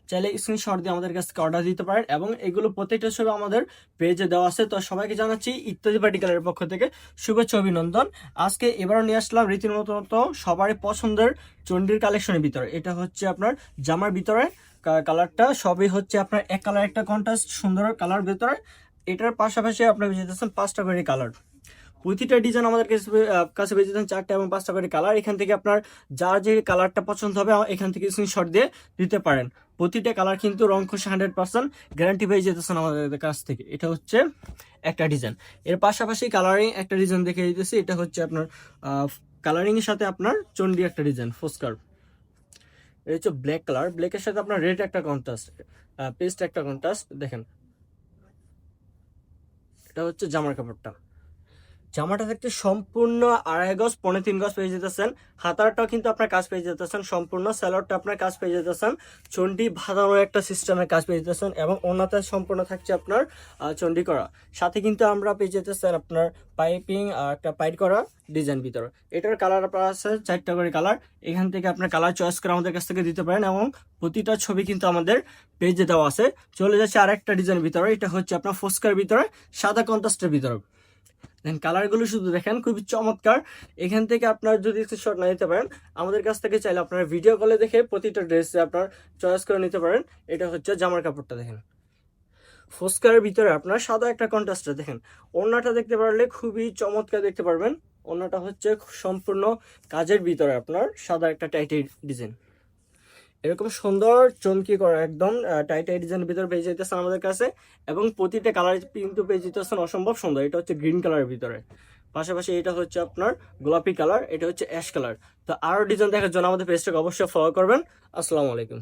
চাইলে স্ক্রিনশট দিয়ে আমাদের কাছে অর্ডার দিতে পারেন এবং এগুলো প্রত্যেকটা ছবি আমাদের পেজে দেওয়া আছে। তো সবাইকে জানাচ্ছি ইত্যাদি পার্টিকুলারের পক্ষ থেকে শুভেচ্ছা অভিনন্দন। আজকে এবারও নিয়ে আসলাম রীতির মতো সবারই পছন্দের চন্ডির কালেকশনের ভিতরে। এটা হচ্ছে আপনার জামার ভিতরে কালারটা সবই হচ্ছে আপনার এক কালার, একটা কন্ট্রাস্ট সুন্দর কালার ভিতরে। এটার পাশাপাশি আপনার যেতেছেন 5টা করে কালার। প্রতিটা ডিজাইন আমাদের কাছে পেয়ে যেতেন 4টা এবং 5টা করে কালার। এখান থেকে আপনার যার যে কালারটা পছন্দ হবে এখান থেকে স্ক্রিনশট দিয়ে দিতে পারেন। প্রতিটা কালার কিন্তু রং খসে 100% গ্যারান্টি পেয়ে যেতেছেন আমাদের কাছ থেকে। এটা হচ্ছে একটা ডিজাইন। এর পাশাপাশি কালারিং একটা ডিজাইন দেখে দিতেছি। এটা হচ্ছে আপনার কালারিং এর সাথে আপনার চন্ডি একটা ডিজাইন ফোস্কার। এটা হচ্ছে ব্ল্যাক কালার, ব্ল্যাকের সাথে আপনার রেড একটা কন্ট্রাস্ট, পেস্ট একটা কন্ট্রাস্ট। দেখেন এটা হচ্ছে জামার কাপড়টা। জামাটা থাকতে সম্পূর্ণ 2.5 গজ 3.5 গজ পেয়ে যেতেছেন। হাতারটাও কিন্তু আপনার কাজ পেয়ে যেতেছেন সম্পূর্ণ। স্যালোয়ারটা আপনার কাজ পেয়ে যেতেছেন। চন্ডি বাঁধানোর একটা সিস্টেমের কাজ পেয়ে যেতেছেন এবং ওনাতে সম্পূর্ণ থাকছে আপনার চন্ডি করা। সাথে কিন্তু আমরা পেয়ে যেতেছেন আপনার পাইপিং আর একটা পাইট করা ডিজাইন ভিতরে। এটার কালার আপনার আছে 4টা করে কালার। এখান থেকে আপনার কালার চয়েস করে আমাদের কাছ থেকে দিতে পারেন এবং প্রতিটা ছবি কিন্তু আমাদের পেজে দেওয়া আছে। চলে যাচ্ছে আরেকটা ডিজাইনের ভিতরে। এটা হচ্ছে আপনার ফোস্কার ভিতরে সাদা কন্ট্রাস্টের ভিতরে। দেন কালারগুলো শুধু দেখেন খুবই চমৎকার। এখান থেকে আপনার যদি স্ক্রিনশট না নিতে পারেন আমাদের কাছ থেকে চাইলে আপনার ভিডিও কলে দেখে প্রতিটা ড্রেস আপনার চয়েস করে নিতে পারেন। এটা হচ্ছে জামার কাপড়টা দেখেন ফোস্কারের ভিতরে আপনার সাদা একটা কন্ট্রাস্টে দেখেন। ওড়নাটা দেখতে পারলে খুবই চমৎকার দেখতে পারবেন। ওড়নাটা হচ্ছে সম্পূর্ণ কাজের ভিতরে আপনার সাদা একটা টাইট ডিজাইন, এরকম সুন্দর চমকি করা একদম টাইট ডিজাইনের ভিতরে পেয়ে যেতেছেন আমাদের কাছে এবং প্রতিটা কালার কিন্তু পেয়ে যেতেছেন অসম্ভব সুন্দর। এটা হচ্ছে গ্রিন কালারের ভিতরে, পাশাপাশি এটা হচ্ছে আপনার গোলাপি কালার, এটা হচ্ছে অ্যাশ কালার। তো আরো ডিজাইন দেখার জন্য আমাদের পেজটাকে অবশ্যই ফলো করবেন। আসসালামু আলাইকুম।